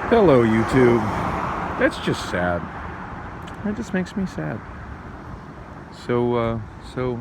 Hello, YouTube. That's just sad. That just makes me sad. So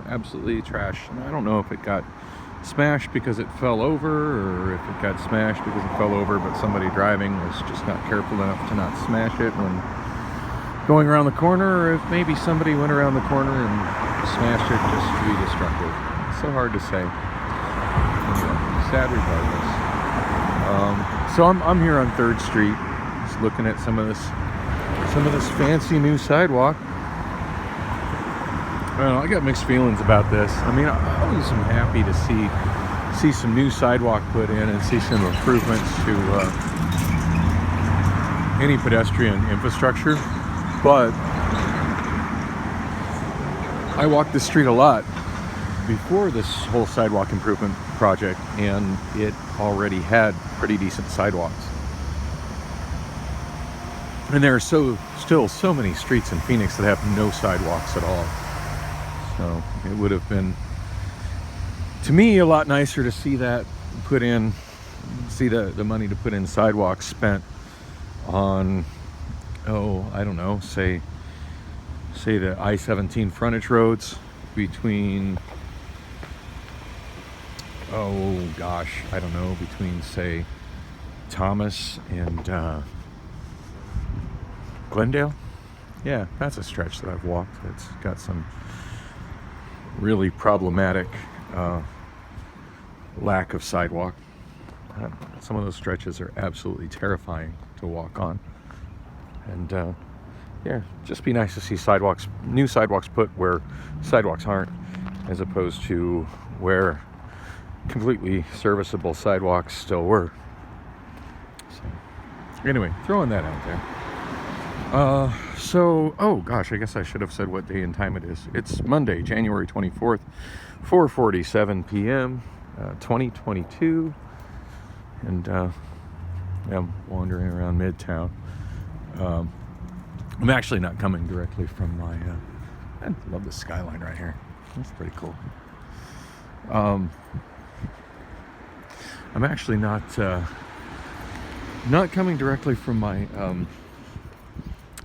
absolutely trash. And I don't know if it got smashed because it fell over, or if it got smashed because it fell over, but somebody driving was just not careful enough to not smash it when going around the corner, or if maybe somebody went around the corner and smashed it just to be destructive. It's so hard to say. Anyway, sad regardless. So I'm here on 3rd Street, just looking at some of this fancy new sidewalk. I got mixed feelings about this. I mean, I always am happy to see some new sidewalk put in and see some improvements to any pedestrian infrastructure. But I walked this street a lot before this whole sidewalk improvement project, and it already had pretty decent sidewalks. And there are still so many streets in Phoenix that have no sidewalks at all. So it would have been, to me, a lot nicer to see that put in, see the money to put in sidewalks spent on, I don't know, say the I-17 frontage roads between, between, say, Thomas and Glendale. Yeah, that's a stretch that I've walked. It's got some really problematic lack of sidewalk. Some of those stretches are absolutely terrifying to walk on. And just be nice to see new sidewalks put where sidewalks aren't, as opposed to where completely serviceable sidewalks still were. So anyway, throwing that out there. I guess I should have said what day and time it is. It's Monday, January 24th, 4:47 p.m., 2022. And I'm wandering around Midtown. I'm actually not coming directly from my, I love the skyline right here. That's pretty cool. I'm actually not coming directly from my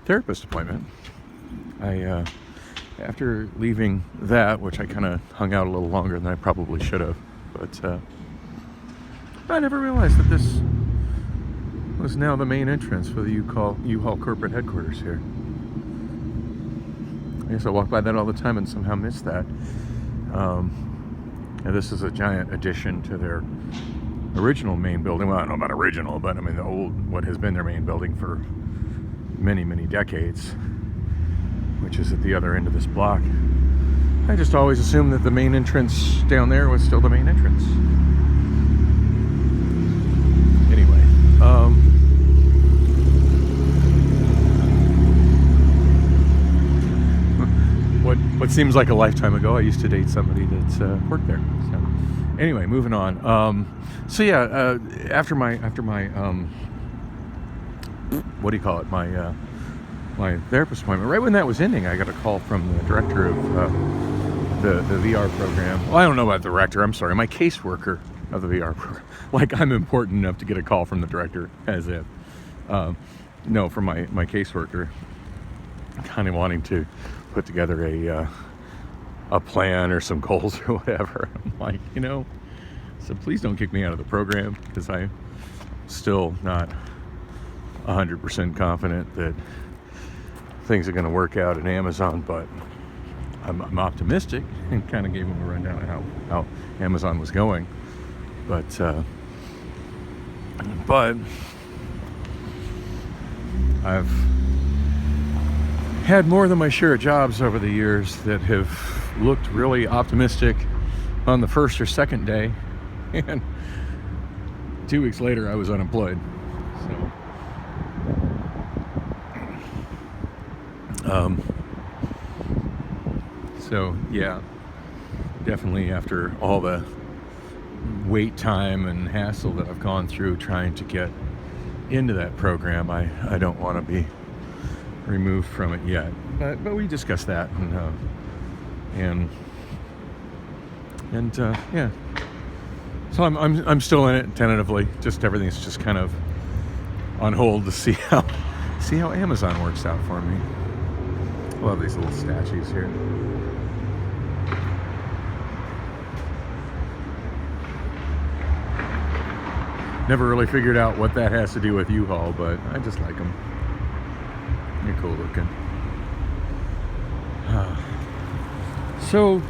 therapist appointment. I after leaving that, which I kind of hung out a little longer than I probably should have, but I never realized that this was now the main entrance for the U-Haul corporate headquarters here. I guess I walk by that all the time and somehow miss that. And this is a giant addition to their original main building. Well, I don't know about original, but I mean what has been their main building for many, many decades, which is at the other end of this block. I just always assumed that the main entrance down there was still the main entrance. Anyway, what seems like a lifetime ago, I used to date somebody that worked there. So anyway, moving on. After my what do you call it? My therapist appointment. Right when that was ending, I got a call from the director of the VR program. Well, I don't know about the director. I'm sorry, my caseworker of the VR program. Like I'm important enough to get a call from the director, as if. No, from my caseworker, kind of wanting to put together a plan or some goals or whatever. I'm like, so please don't kick me out of the program, because I'm still not 100% confident that things are going to work out at Amazon, but I'm optimistic, and kind of gave him a rundown of how Amazon was going. But I've had more than my share of jobs over the years that have looked really optimistic on the first or second day, and 2 weeks later I was unemployed. So yeah, definitely after all the wait time and hassle that I've gone through trying to get into that program, I don't want to be removed from it yet. But we discussed that, and yeah. So I'm still in it tentatively. Just everything's just kind of on hold to see how Amazon works out for me. Love these little statues here. Never really figured out what that has to do with U-Haul, but I just like them. They're cool looking. So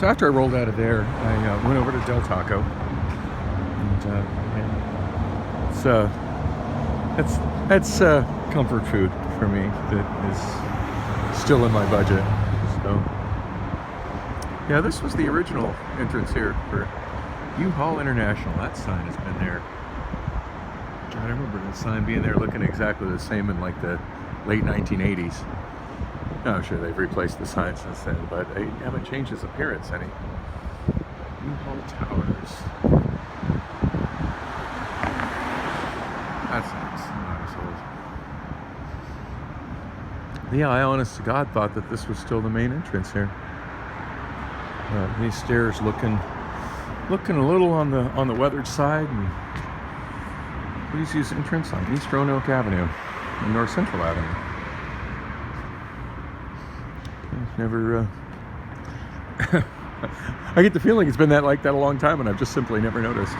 after I rolled out of there, I went over to Del Taco, and that's comfort food for me that is still in my budget. So yeah, this was the original entrance here for U-Haul International. That sign has been there. I remember the sign being there looking exactly the same in like the late 1980s. I'm sure they've replaced the sign since then, but they haven't changed its appearance any. U-Haul Towers. That's nice. Yeah, I honest to God thought that this was still the main entrance here. These stairs looking a little on the weathered side, and please use entrance on East Roanoke Avenue and North Central Avenue. Never I get the feeling it's been like that a long time, and I've just simply never noticed.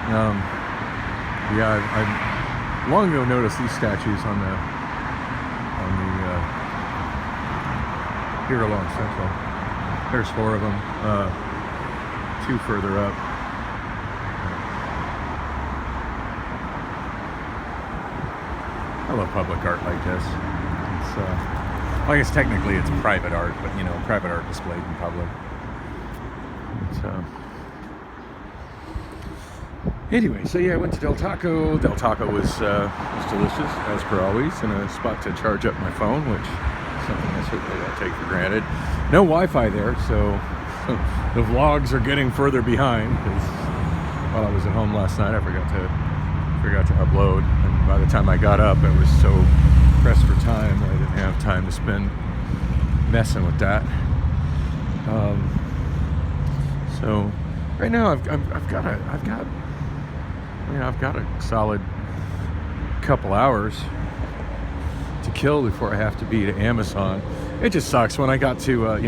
I've long ago noticed these statues on the here along Central. There's 4 of them. 2 further up. I love public art like this. It's I guess technically it's private art, but private art displayed in public. Anyway, so yeah, I went to Del Taco. Del Taco was delicious, as per always, and a spot to charge up my phone, which is something I certainly don't take for granted. No Wi-Fi there, so the vlogs are getting further behind, because while I was at home last night, I forgot to upload, and by the time I got up, I was so pressed for time that I didn't have time to spend messing with that. So right now I've got a solid couple hours to kill before I have to be to Amazon. It just sucks when I got to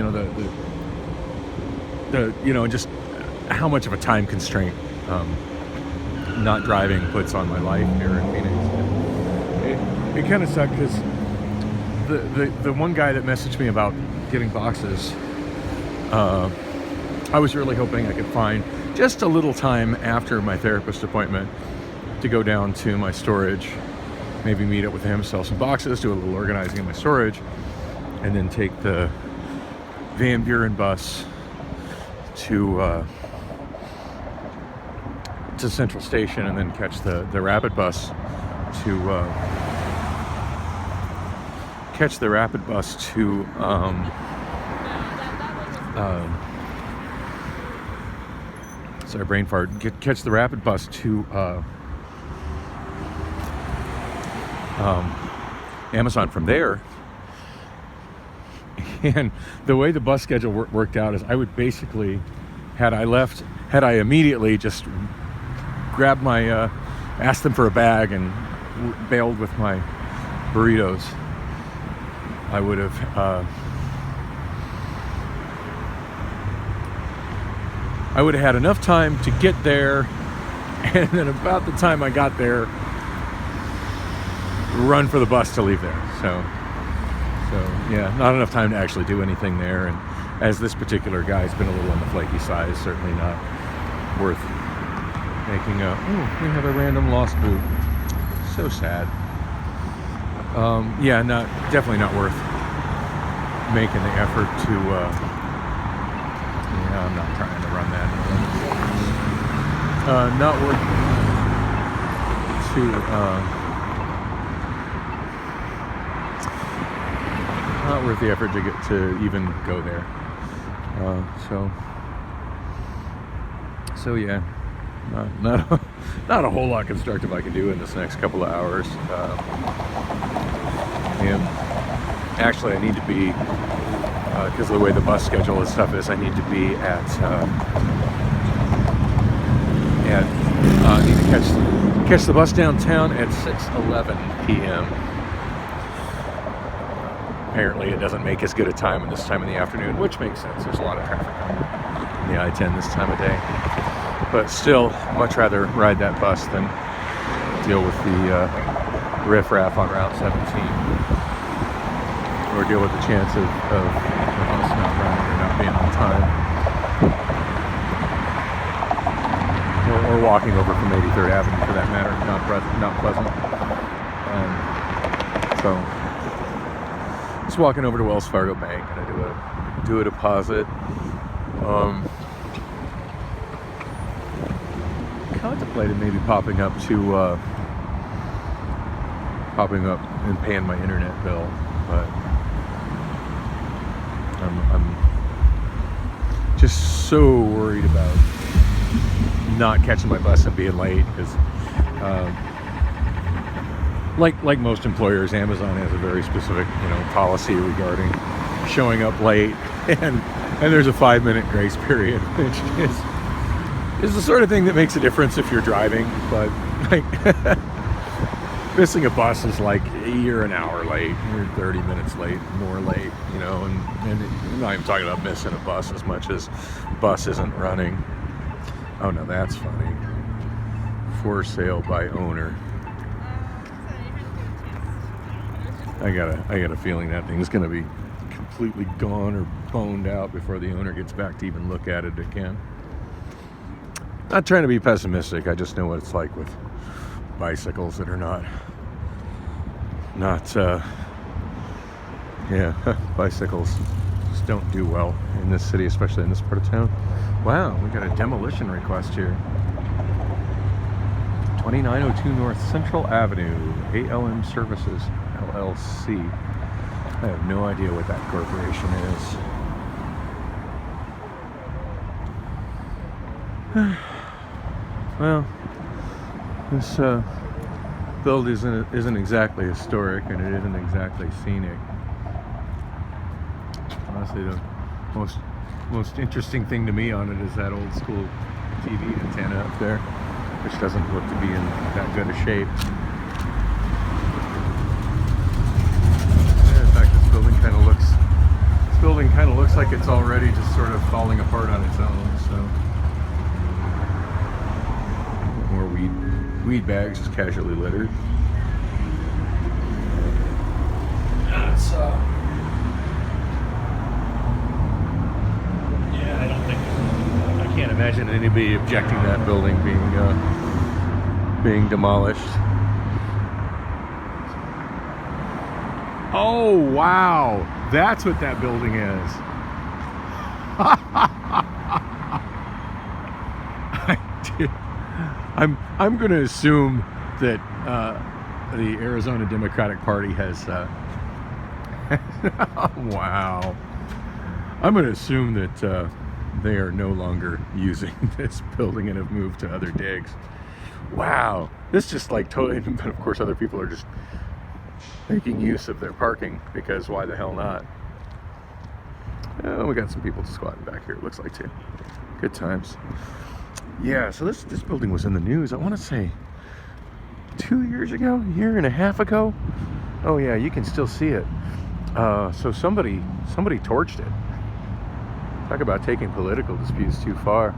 just how much of a time constraint not driving puts on my life here in Phoenix. It kind of sucked because the one guy that messaged me about getting boxes, I was really hoping I could find just a little time after my therapist appointment to go down to my storage, maybe meet up with him, sell some boxes, do a little organizing in my storage, and then take the Van Buren bus to Central Station, and then catch the rapid bus to sorry, brain fart. Catch the rapid bus to Amazon from there. And the way the bus schedule worked out is I would basically, had I immediately just grabbed my, asked them for a bag and bailed with my burritos, I would have had enough time to get there, and then about the time I got there, run for the bus to leave there. So yeah, not enough time to actually do anything there. And as this particular guy's been a little on the flaky side, certainly not worth making we have a random lost boot. So sad. Yeah, definitely not worth making the effort to, I'm not trying to run that. Not worth not worth the effort to get to even go there. So yeah, not a whole lot constructive I can do in this next couple of hours. And actually, I need to be, because of the way the bus schedule and stuff is, I need to be at need to catch Catch the bus downtown at 6:11 p.m. Apparently it doesn't make as good a time in this time in the afternoon, which makes sense. There's a lot of traffic on the I-10 this time of day. But still, much rather ride that bus than deal with the riffraff on Route 17. Or deal with the chance of the bus not running or not being on time. Or walking over from 83rd Avenue for that matter, not pleasant. So, just walking over to Wells Fargo Bank, gonna do a deposit. Contemplated maybe popping up and paying my internet bill, but I'm just so worried about not catching my bus and being late, because like most employers, Amazon has a very specific policy regarding showing up late, and there's a 5-minute grace period, which is the sort of thing that makes a difference if you're driving. But like missing a bus is like you're an hour late, you're 30 minutes late, more late, and I'm not even talking about missing a bus as much as bus isn't running. Oh no, that's funny. For sale by owner. I got a feeling that thing's gonna be completely gone or boned out before the owner gets back to even look at it again. Not trying to be pessimistic, I just know what it's like with bicycles that are not bicycles just don't do well in this city, especially in this part of town. Wow, we got a demolition request here. 2902 North Central Avenue, ALM Services, LLC. I have no idea what that corporation is. Well, this build isn't exactly historic, and it isn't exactly scenic. Honestly, the most interesting thing to me on it is that old school TV antenna up there, which doesn't look to be in that good a shape. Yeah, in fact, this building kind of looks like it's already just sort of falling apart on its own. So more weed bags just casually littered. It's I can't imagine anybody objecting to that building being demolished. Oh wow, that's what that building is. I'm going to assume that the Arizona Democratic Party has. Wow. I'm going to assume that they are no longer using this building and have moved to other digs. Wow. This just like totally, but of course other people are just making use of their parking, because why the hell not? Oh, we got some people squatting back here, it looks like, too. Good times. Yeah, so this building was in the news, I want to say 2 years ago, a year and a half ago. Oh yeah, you can still see it. So somebody torched it. Talk about taking political disputes too far.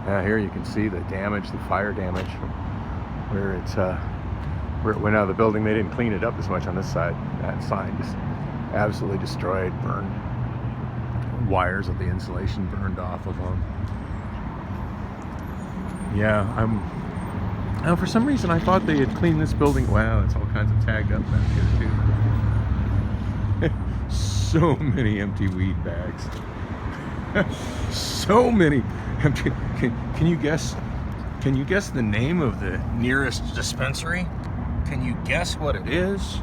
Here you can see the damage, the fire damage, where it's where it went out of the building. They didn't clean it up as much on this side. That sign just absolutely destroyed, burned. Wires of the insulation burned off of them. Yeah, now for some reason I thought they had cleaned this building. Wow, it's all kinds of tagged up back here too. So many empty weed bags. So many empty. Can you guess the name of the nearest dispensary? Can you guess what it is?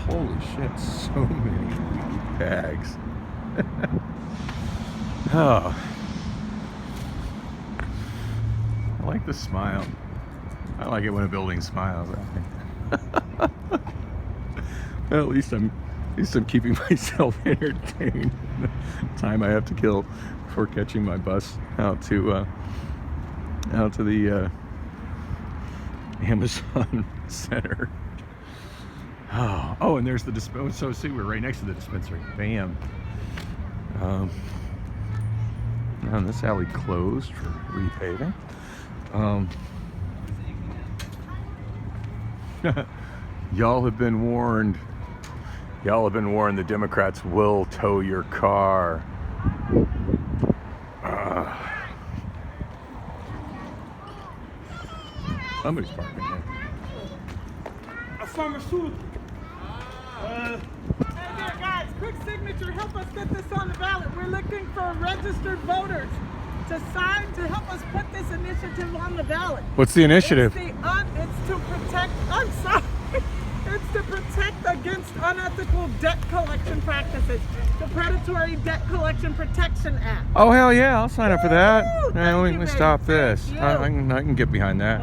Holy shit, so many weed bags. Oh, I like the smile. I like it when a building smiles at me. Well, at least I'm keeping myself entertained. The time I have to kill before catching my bus out to the Amazon Center. Oh, and there's the dispensary. So see, we're right next to the dispensary. Bam. And this alley closed for repaving. Y'all have been warned. Y'all have been warned. The Democrats will tow your car. Somebody's parking here. A pharmaceutical. Hey there, guys, quick signature, help us get this on the ballot. We're looking for registered voters to sign to help us put this initiative on the ballot. What's the initiative? It's to protect, I'm sorry, it's to protect against unethical debt collection practices, the Predatory Debt Collection Protection Act. Oh, hell yeah, I'll sign up for that. Woo! Let me Thank you, stop baby. this. Thank you. I can get behind that.